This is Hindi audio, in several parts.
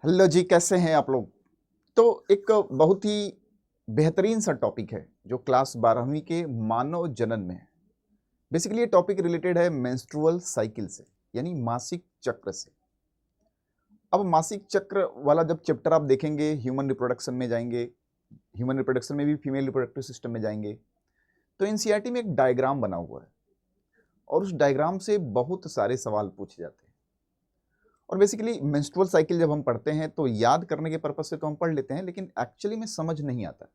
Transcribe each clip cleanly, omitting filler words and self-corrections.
हेलो जी, कैसे हैं आप लोग? तो एक बहुत ही बेहतरीन सा टॉपिक है जो क्लास 12वीं के मानव जनन में है। बेसिकली ये टॉपिक रिलेटेड है मेंस्ट्रुअल साइकिल से, यानी मासिक चक्र से। अब मासिक चक्र वाला जब चैप्टर आप देखेंगे, ह्यूमन रिप्रोडक्शन में जाएंगे, ह्यूमन रिप्रोडक्शन में भी फीमेल रिप्रोडक्टिव सिस्टम में जाएंगे, तो एनसीईआरटी में एक डायग्राम बना हुआ है और उस डायग्राम से बहुत सारे सवाल पूछे जाते हैं। और बेसिकली मेंस्ट्रुअल साइकिल जब हम पढ़ते हैं तो याद करने के पर्पज से तो हम पढ़ लेते हैं, लेकिन एक्चुअली में समझ नहीं आता।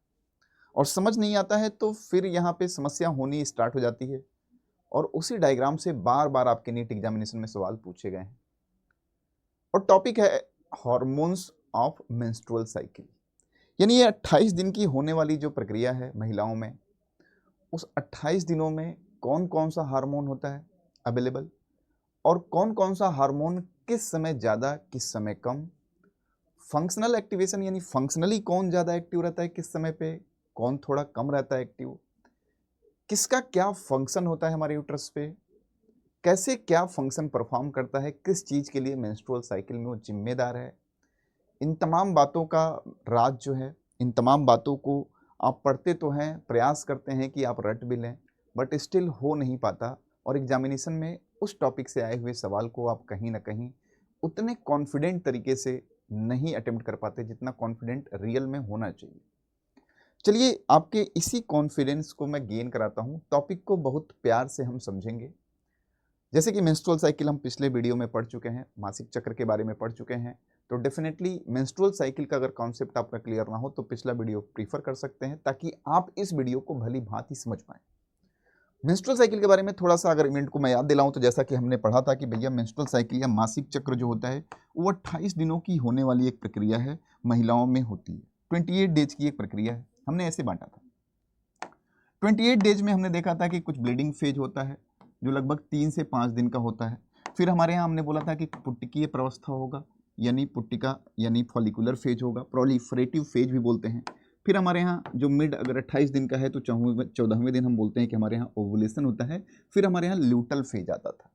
और समझ नहीं आता है तो फिर यहाँ पे समस्या होनी स्टार्ट हो जाती है और उसी डायग्राम से बार बार आपके नीट एग्जामिनेशन में सवाल पूछे गए हैं। और टॉपिक है हार्मोन्स ऑफ मेंस्ट्रुअल साइकिल, यानी ये 28 दिन की होने वाली जो प्रक्रिया है महिलाओं में, उस 28 दिनों में कौन कौन सा हार्मोन होता है अवेलेबल और कौन कौन सा हार्मोन किस समय ज़्यादा किस समय कम, फंक्शनल एक्टिवेशन यानी फंक्शनली कौन ज़्यादा एक्टिव रहता है किस समय पे, कौन थोड़ा कम रहता है एक्टिव, किसका क्या फंक्शन होता है हमारे यूट्रस पे, कैसे क्या फंक्शन परफॉर्म करता है, किस चीज़ के लिए मेंस्ट्रुअल साइकिल में वो जिम्मेदार है। इन तमाम बातों का राज जो है, इन तमाम बातों को आप पढ़ते तो हैं, प्रयास करते हैं कि आप रट भी लें, बट स्टिल हो नहीं पाता। और एग्जामिनेशन में उस टॉपिक से आए हुए सवाल को आप कहीं ना कहीं उतने कॉन्फिडेंट तरीके से नहीं अटेम्प्ट कर पाते जितना कॉन्फिडेंट रियल में होना चाहिए। चलिए आपके इसी कॉन्फिडेंस को मैं गेन कराता हूँ, टॉपिक को बहुत प्यार से हम समझेंगे। जैसे कि मेंस्ट्रुअल साइकिल हम पिछले वीडियो में पढ़ चुके हैं, मासिक चक्र के बारे में पढ़ चुके हैं, तो डेफिनेटली मेंस्ट्रुअल साइकिल का अगर कॉन्सेप्ट आपका क्लियर ना हो तो पिछला वीडियो प्रीफर कर सकते हैं ताकि आप इस वीडियो को भली भांति समझ पाएं। मेंस्ट्रुअल साइकिल के बारे में थोड़ा सा अगर इवेंट को मैं याद दिलाऊं तो जैसा कि हमने पढ़ा था कि भैया मेंस्ट्रुअल साइकिल या मासिक चक्र जो होता है वो 28 दिनों की होने वाली एक प्रक्रिया है, महिलाओं में होती है। 28 डेज की एक प्रक्रिया है, हमने ऐसे बांटा था। 28 डेज में हमने देखा था कि कुछ ब्लीडिंग फेज होता है जो लगभग 3 से 5 दिन का होता है। फिर हमारे यहाँ हमने बोला था कि पुट्टिकीय प्रवस्था होगा, यानी पुट्टिका यानी फॉलिकुलर फेज होगा, प्रोलिफरेटिव फेज भी बोलते हैं। फिर हमारे यहाँ जो मिड अगर 28 दिन का है तो 14वें दिन हम बोलते हैं कि हमारे यहाँ ओवुलेशन होता है। फिर हमारे यहाँ ल्यूटल फेज आता था।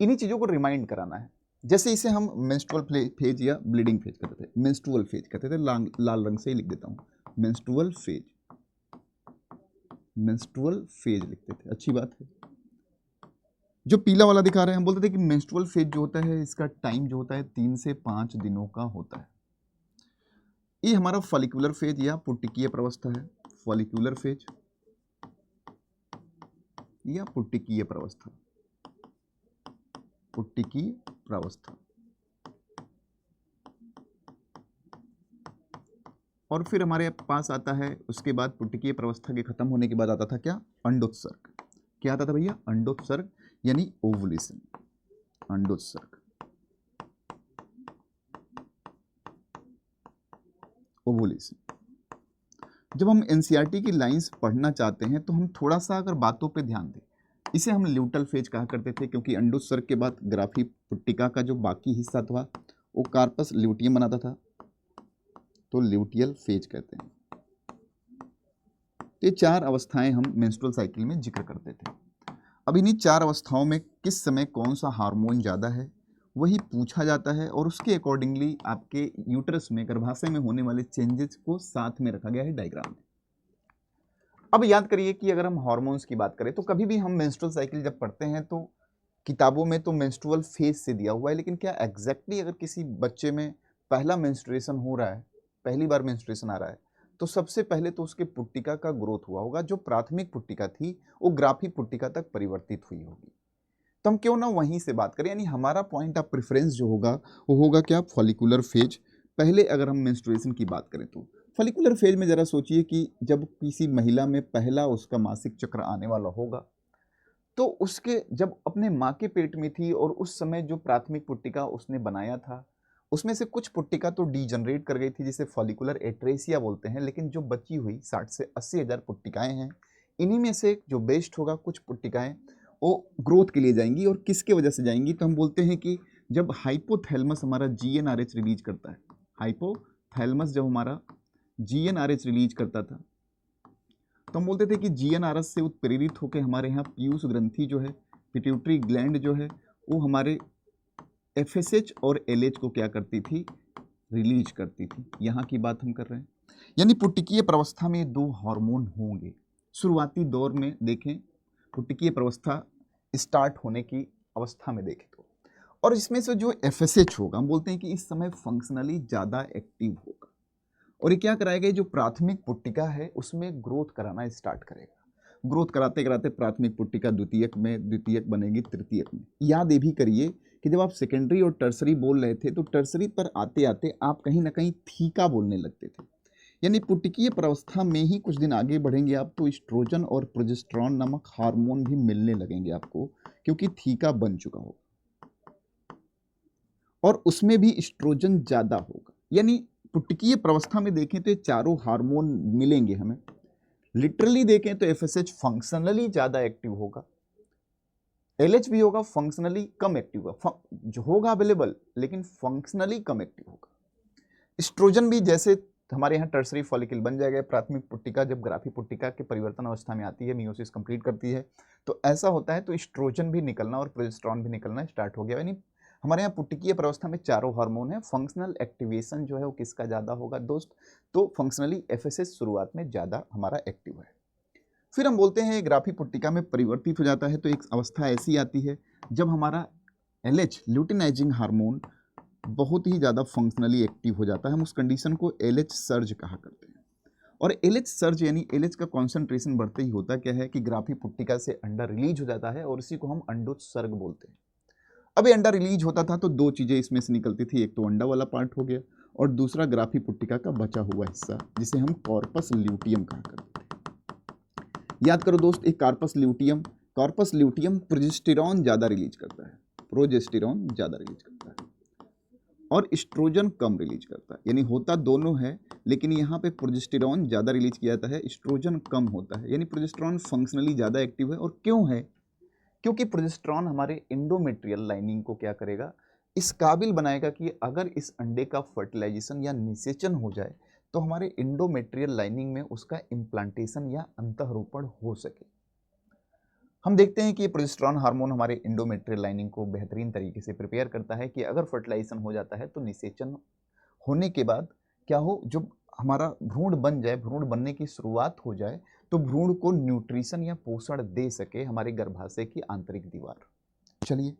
इन्हीं चीज़ों को रिमाइंड कराना है। जैसे इसे हम मेंस्ट्रुअल फेज या ब्लीडिंग फेज कहते थे, मेंस्ट्रुअल फेज कहते थे, लाल रंग से ही लिख देता हूँ, मेंस्ट्रुअल फेज, मेंस्ट्रुअल फेज लिखते थे, अच्छी बात है। जो पीला वाला दिखा रहे हैं हम बोलते थे कि मेंस्ट्रुअल फेज जो होता है इसका टाइम जो होता है 3 से 5 दिनों का होता है। ये हमारा फॉलिकुलर फेज या पुट्टिकीय प्रवस्था है, फॉलिकुलर फेज या पुट्टिकीय प्रवस्था, पुट्टिकीय प्रावस्था। और फिर हमारे पास आता है उसके बाद पुट्टिकीय प्रवस्था के खत्म होने के बाद आता था क्या, अंडोत्सर्ग। क्या आता था भैया, अंडोत्सर्ग यानी ओवुलेशन, अंडोत्सर्ग, ओवुलेशन। जब हम एनसीईआरटी की लाइंस पढ़ना चाहते हैं तो हम थोड़ा सा अगर बातों पे ध्यान दें, इसे हम ल्यूटल फेज कहा करते थे क्योंकि अंडोत्सर्ग के बाद ग्राफी पुट्टिका का जो बाकी हिस्सा था वो कार्पस ल्यूटियम बनाता था, तो ल्यूटियल फेज कहते हैं। ये 4 अवस्थाएं हम मेंस्ट्रुअल साइकिल में जिक्र करते थे। अब इन्हीं 4 अवस्थाओं में किस समय कौन सा हार्मोन ज़्यादा है वही पूछा जाता है और उसके अकॉर्डिंगली आपके यूट्रस में, गर्भाशय में होने वाले चेंजेस को साथ में रखा गया है डायग्राम में। अब याद करिए कि अगर हम हार्मोन्स की बात करें तो कभी भी हम मेंस्ट्रुअल साइकिल जब पढ़ते हैं तो किताबों में तो मेंस्ट्रुअल फेज से दिया हुआ है, लेकिन क्या एग्जैक्टली अगर किसी बच्चे में पहला मेंस्ट्रुएशन हो रहा है, पहली बार मेंस्ट्रुएशन आ रहा है, तो सबसे पहले तो उसके पुट्टिका का ग्रोथ हुआ होगा, जो प्राथमिक पुट्टिका थी वो ग्राफी पुट्टिका तक परिवर्तित हुई होगी। तो हम क्यों ना वहीं से बात करें, यानी हमारा पॉइंट ऑफ प्रेफरेंस जो होगा वो होगा क्या, फॉलिकुलर फेज। पहले अगर हम मेंस्ट्रुएशन की बात करें तो फॉलिकुलर फेज में ज़रा सोचिए कि जब किसी महिला में पहला उसका मासिक चक्र आने वाला होगा तो उसके जब अपने माँ के पेट में थी और उस समय जो प्राथमिक पुट्टिका उसने बनाया था उसमें से कुछ पुट्टिका तो डीजनरेट कर गई थी जिसे फॉलिकुलर एट्रेसिया बोलते हैं, लेकिन जो बची हुई 60 से 80 हज़ार पुट्टिकाएँ हैं, इन्हीं में से जो बेस्ट होगा कुछ पुट्टिकाएँ वो ग्रोथ के लिए जाएंगी। और किसके वजह से जाएंगी, तो हम बोलते हैं कि जब हाइपोथैलेमस हमारा जीएनआरएच रिलीज करता है, हाइपोथैलेमस जब हमारा जीएनआरएच रिलीज करता था तो हम बोलते थे कि जीएनआरएच से उत्प्रेरित होकर हमारे यहाँ पीयूष ग्रंथि जो है, पिट्यूटरी ग्लैंड जो है, वो हमारे एफएसएच और एलएच को क्या करती थी, रिलीज करती थी, यहाँ की बात हम कर रहे हैं। यानी पुटिकीय प्रावस्था में दो हार्मोन होंगे। शुरुआती दौर में देखें, पुटिकीय प्रावस्था स्टार्ट होने की अवस्था में देखें तो, और इसमें से जो FSH होगा, हम बोलते हैं कि इस समय फंक्शनली ज़्यादा एक्टिव होगा, और ये क्या कराएगा, जो प्राथमिक पुट्टिका है उसमें ग्रोथ कराना स्टार्ट करेगा। ग्रोथ कराते कराते प्राथमिक पुट्टिका द्वितीयक में, द्वितीयक बनेगी तृतीयक में। याद ये भी करिए कि जब आप सेकेंडरी और टर्सरी बोल रहे थे तो टर्सरी पर आते आते आप कहीं ना कहीं थीका बोलने लगते थे। यानी पुटिकीय प्रावस्था में ही कुछ दिन आगे बढ़ेंगे आप तो एस्ट्रोजन और प्रोजेस्टेरॉन नामक हार्मोन भी मिलने लगेंगे आपको, क्योंकि थीका बन चुका होगा और उसमें भी एस्ट्रोजन ज़्यादा होगा। यानी पुटिकीय प्रावस्था में देखें तो ये चारों हार्मोन मिलेंगे हमें। लिटरली देखें तो FSH फंक्शनली ज़्यादा एक्टिव होगा, LH भी होगा फंक्शनली कम एक्टिव होगा, जो होगा अवेलेबल लेकिन फंक्शनली कम एक्टिव होगा। एस्ट्रोजन भी जैसे हमारे यहाँ टर्सरी फॉलिकल बन जाएगा, प्राथमिक पुट्टिका जब ग्राफी पुट्टिका के परिवर्तन अवस्था में आती है, मियोसिस कंप्लीट करती है, तो ऐसा होता है, तो एस्ट्रोजन भी निकलना और प्रोजेस्टेरॉन भी निकलना स्टार्ट हो गया। यानी हमारे यहाँ पुट्टिकीय प्रावस्था में चारों हार्मोन है। फंक्शनल एक्टिवेशन जो है वो किसका ज़्यादा होगा दोस्त, तो फंक्शनली FSH शुरुआत में ज़्यादा हमारा एक्टिव है। फिर हम बोलते हैं ग्राफी पुट्टिका में परिवर्तित हो जाता है, तो एक अवस्था ऐसी आती है जब हमारा LH ल्यूटिनाइजिंग हार्मोन बहुत ही ज़्यादा फंक्शनली एक्टिव हो जाता है। हम उस कंडीशन को LH सर्ज कहा करते हैं। और LH सर्ज यानी LH का कॉन्सेंट्रेशन बढ़ते ही होता क्या है कि ग्राफी पुट्टिका से अंडा रिलीज हो जाता है और इसी को हम अंडोत्सर्ग बोलते हैं। अब ये अंडा रिलीज होता था तो दो चीज़ें इसमें से निकलती थी, एक तो अंडा वाला पार्ट हो गया और दूसरा ग्राफी पुट्टिका का बचा हुआ हिस्सा जिसे हम कॉर्पस ल्यूटियम कहा करते थे। याद करो दोस्त, एक कॉर्पस ल्यूटियम प्रोजेस्टेरॉन ज़्यादा रिलीज करता है, प्रोजेस्टेरॉन ज़्यादा रिलीज करता है और एस्ट्रोजन कम रिलीज करता है। यानी होता दोनों है, लेकिन यहाँ पे प्रोजेस्टेरॉन ज़्यादा रिलीज किया जाता है, एस्ट्रोजन कम होता है। यानी प्रोजेस्टेरॉन फंक्शनली ज़्यादा एक्टिव है। और क्यों है, क्योंकि प्रोजेस्टेरॉन हमारे एंडोमेट्रियल लाइनिंग को क्या करेगा, इस काबिल बनाएगा कि अगर इस अंडे का फर्टिलाइजेशन या निषेचन हो जाए तो हमारे एंडोमेट्रियल लाइनिंग में उसका इम्प्लांटेशन या अंतःरोपण हो सके। हम देखते हैं कि प्रोजेस्टेरॉन हार्मोन हमारे एंडोमेट्रियल लाइनिंग को बेहतरीन तरीके से प्रिपेयर करता है कि अगर फर्टिलाइजेशन हो जाता है तो निषेचन होने के बाद क्या हो, जब हमारा भ्रूण बन जाए, भ्रूण बनने की शुरुआत हो जाए, तो भ्रूण को न्यूट्रिशन या पोषण दे सके हमारे गर्भाशय की आंतरिक दीवार। चलिए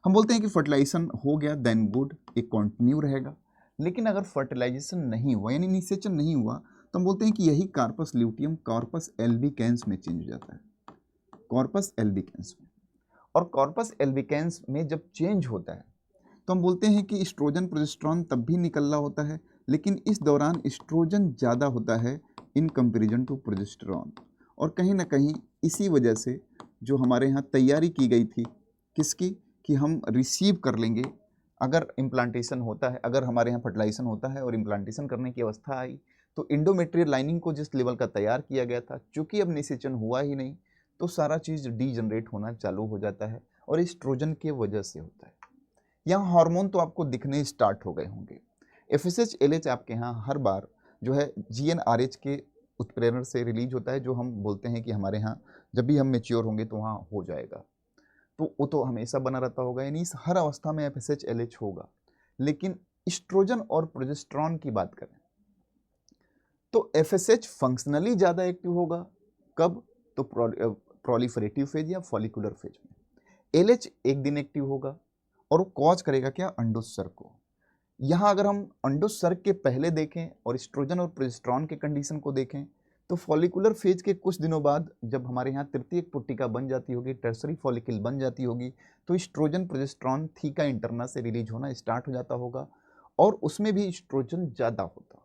हम बोलते हैं कि फर्टिलाइजेशन हो गया देन गुड, एक कंटिन्यू रहेगा। लेकिन अगर फर्टिलाइजेशन नहीं हुआ यानी निषेचन नहीं हुआ तो हम बोलते हैं कि यही कार्पस ल्यूटियम कॉर्पस एल्बिकेंस में चेंज हो जाता है, कॉर्पस एल्बिकेंस में। और कॉर्पस एल्बिकेंस में जब चेंज होता है तो हम बोलते हैं कि एस्ट्रोजन प्रोजेस्टेरॉन तब भी निकल रहा होता है, लेकिन इस दौरान एस्ट्रोजन ज़्यादा होता है इन कंपैरिजन टू प्रोजेस्टेरॉन। और कहीं ना कहीं इसी वजह से जो हमारे यहाँ तैयारी की गई थी किसकी, कि हम रिसीव कर लेंगे अगर इम्प्लांटेशन होता है, अगर हमारे यहाँ फर्टिलाइजेशन होता है और इम्प्लांटेशन करने की अवस्था आई तो इंडोमेट्रियल लाइनिंग को जिस लेवल का तैयार किया गया था, चूंकि अब निषेचन हुआ ही नहीं तो सारा चीज़ डीजनरेट होना चालू हो जाता है और एस्ट्रोजन के वजह से होता है। यहाँ हार्मोन तो आपको दिखने स्टार्ट हो गए होंगे। FSH LH आपके यहाँ हर बार जो है GnRH के उत्प्रेरण से रिलीज होता है, जो हम बोलते हैं कि हमारे यहाँ जब भी हम मेच्योर होंगे तो वहाँ हो जाएगा, तो वो तो हमेशा बना रहता होगा। यानी इस हर अवस्था में FSH LH होगा। लेकिन एस्ट्रोजन और प्रोजेस्टेरॉन की बात करें तो FSH फंक्शनली ज़्यादा एक्टिव होगा, कब, तो प्रोलिफरेटिव फेज या फॉलिकुलर फेज में। LH एक दिन एक्टिव होगा और वो कॉज करेगा क्या, अंडोत्सर्ग को। यहाँ अगर हम अंडोत्सर्ग के पहले देखें और एस्ट्रोजन और प्रोजेस्टेरॉन के कंडीशन को देखें तो फॉलिकुलर फेज के कुछ दिनों बाद जब हमारे यहाँ तृतीयक पुट्टिका बन जाती होगी, टर्सरी फॉलिकल बन जाती होगी, तो एस्ट्रोजन प्रोजेस्टेरॉन थीका इंटरना से रिलीज होना स्टार्ट हो जाता होगा और उसमें भी एस्ट्रोजन ज़्यादा होता होगा।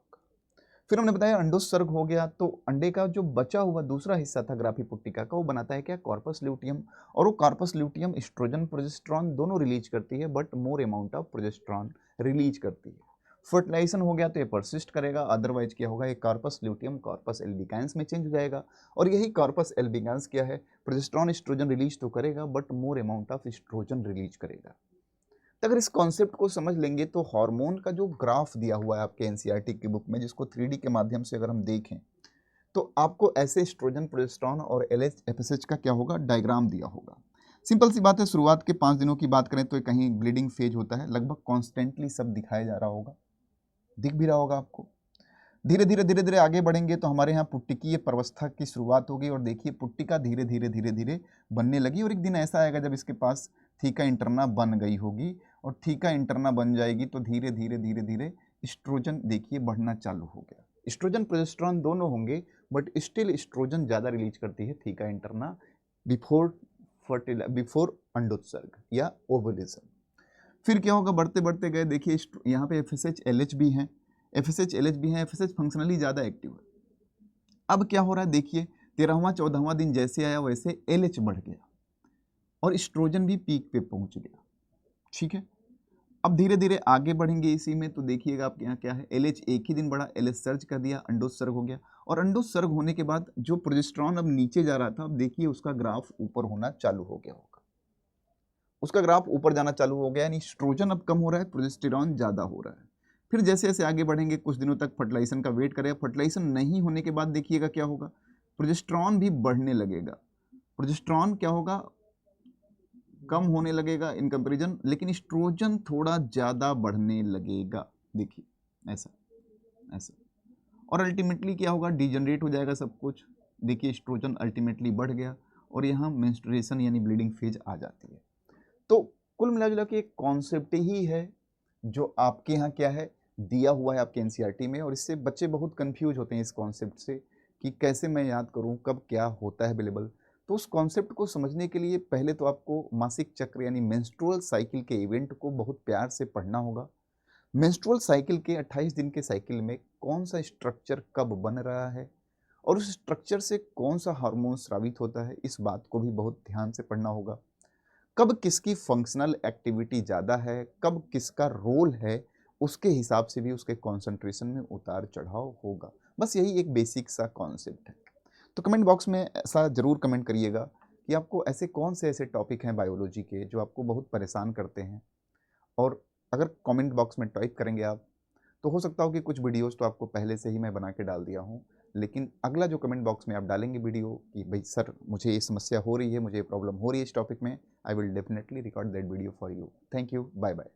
फिर हमने बताया अंडोत्सर्ग हो गया तो अंडे का जो बचा हुआ दूसरा हिस्सा था ग्राफी पुट्टिका का, वो बनाता है क्या, कॉर्पस ल्यूटियम। और वो कॉर्पस ल्यूटियम एस्ट्रोजन प्रोजेस्टेरॉन दोनों रिलीज करती है, but more amount of progesterone release करती है। फर्टिलाइजेशन हो गया तो ये परसिस्ट करेगा, अदरवाइज क्या होगा, ये कॉर्पस ल्यूटियम कॉर्पस एल्बिकेंस में चेंज हो जाएगा। और यही कॉर्पस एल्बिकेंस क्या है, प्रोजेस्टेरॉन एस्ट्रोजन रिलीज तो करेगा but more amount of oestrogen release करेगा। तो अगर इस कॉन्सेप्ट को समझ लेंगे तो हार्मोन का जो ग्राफ दिया हुआ है आपके एनसीईआरटी की बुक में, जिसको 3D के माध्यम से अगर हम देखें तो आपको ऐसे एस्ट्रोजन प्रोजेस्टेरॉन और LH FSH का क्या होगा, डायग्राम दिया होगा। सिंपल सी बात है, शुरुआत के 5 दिनों की बात करें तो कहीं ब्लीडिंग फेज होता है, लगभग कॉन्स्टेंटली सब दिखाया जा रहा होगा। दिख भी रहा होगा आपको। धीरे धीरे आगे बढ़ेंगे तो हमारे यहाँ पुट्टिकीय प्रवस्था की शुरुआत होगी और देखिए पुट्टिका धीरे धीरे बनने लगी और एक दिन ऐसा आएगा जब इसके पास थीका इंटरना बन गई होगी और थीका इंटरना बन जाएगी तो धीरे धीरे एस्ट्रोजन देखिए बढ़ना चालू हो गया। एस्ट्रोजन प्रोजेस्टेरॉन दोनों होंगे बट स्टिल एस्ट्रोजन ज़्यादा रिलीज करती है थीका इंटरना बिफोर अंडोत्सर्ग या ओवुलेशन। फिर क्या होगा, बढ़ते बढ़ते गए देखिए यहाँ पे FSH LH भी हैं, FSH फंक्शनली ज़्यादा एक्टिव है। अब क्या हो रहा है देखिए 13वां 14वां दिन जैसे आया वैसे LH बढ़ गया और एस्ट्रोजन भी पीक पे पहुंच गया। ठीक है, अब धीरे धीरे आगे बढ़ेंगे इसी में तो देखिएगा आपके यहाँ क्या है, LH एक ही दिन बढ़ा, LH सर्ज कर दिया, अंडोत्सर्ग हो गया और अंडोत्सर्ग होने के बाद जो प्रोजेस्टेरॉन अब नीचे जा रहा था अब देखिए उसका ग्राफ ऊपर होना चालू हो गया होगा, उसका ग्राफ ऊपर जाना चालू हो गया, यानी एस्ट्रोजन अब कम हो रहा है, प्रोजेस्टेरॉन ज़्यादा हो रहा है। फिर जैसे जैसे आगे बढ़ेंगे कुछ दिनों तक फर्टिलाइजेशन का वेट करेगा, फर्टिलाइजेशन नहीं होने के बाद देखिएगा क्या होगा, प्रोजेस्टेरॉन भी बढ़ने लगेगा, प्रोजेस्टेरॉन क्या होगा, कम होने लगेगा इन कंपेरिजन, लेकिन एस्ट्रोजन थोड़ा ज़्यादा बढ़ने लगेगा, देखिए ऐसा ऐसा, और अल्टीमेटली क्या होगा, डिजनरेट हो जाएगा सब कुछ। देखिए एस्ट्रोजन अल्टीमेटली बढ़ गया और यहाँ मेंस्ट्रुएशन यानी ब्लीडिंग फेज आ जाती है। तो कुल मिला जुला के एक कॉन्सेप्ट ही है जो आपके यहाँ क्या है दिया हुआ है आपके एनसीईआरटी में, और इससे बच्चे बहुत कंफ्यूज होते हैं इस कॉन्सेप्ट से कि कैसे मैं याद करूँ, कब क्या होता है अवेलेबल। तो उस कॉन्सेप्ट को समझने के लिए पहले तो आपको मासिक चक्र यानी मेंस्ट्रुअल साइकिल के इवेंट को बहुत प्यार से पढ़ना होगा। मेंस्ट्रुअल साइकिल के 28 दिन के साइकिल में कौन सा स्ट्रक्चर कब बन रहा है और उस स्ट्रक्चर से कौन सा हार्मोन स्रावित होता है, इस बात को भी बहुत ध्यान से पढ़ना होगा। कब किसकी फंक्शनल एक्टिविटी ज़्यादा है, कब किसका रोल है, उसके हिसाब से भी उसके कॉन्सेंट्रेशन में उतार चढ़ाव होगा। बस यही एक बेसिक सा कॉन्सेप्ट है। तो कमेंट बॉक्स में ऐसा ज़रूर कमेंट करिएगा कि आपको ऐसे कौन से ऐसे टॉपिक हैं बायोलॉजी के जो आपको बहुत परेशान करते हैं, और अगर कमेंट बॉक्स में टाइप करेंगे आप तो हो सकता हो कि कुछ वीडियोस तो आपको पहले से ही मैं बना के डाल दिया हूँ, लेकिन अगला जो कमेंट बॉक्स में आप डालेंगे वीडियो कि भाई सर मुझे ये समस्या हो रही है, मुझे ये प्रॉब्लम हो रही है इस टॉपिक में, I will definitely record that video for you. Thank you, bye bye.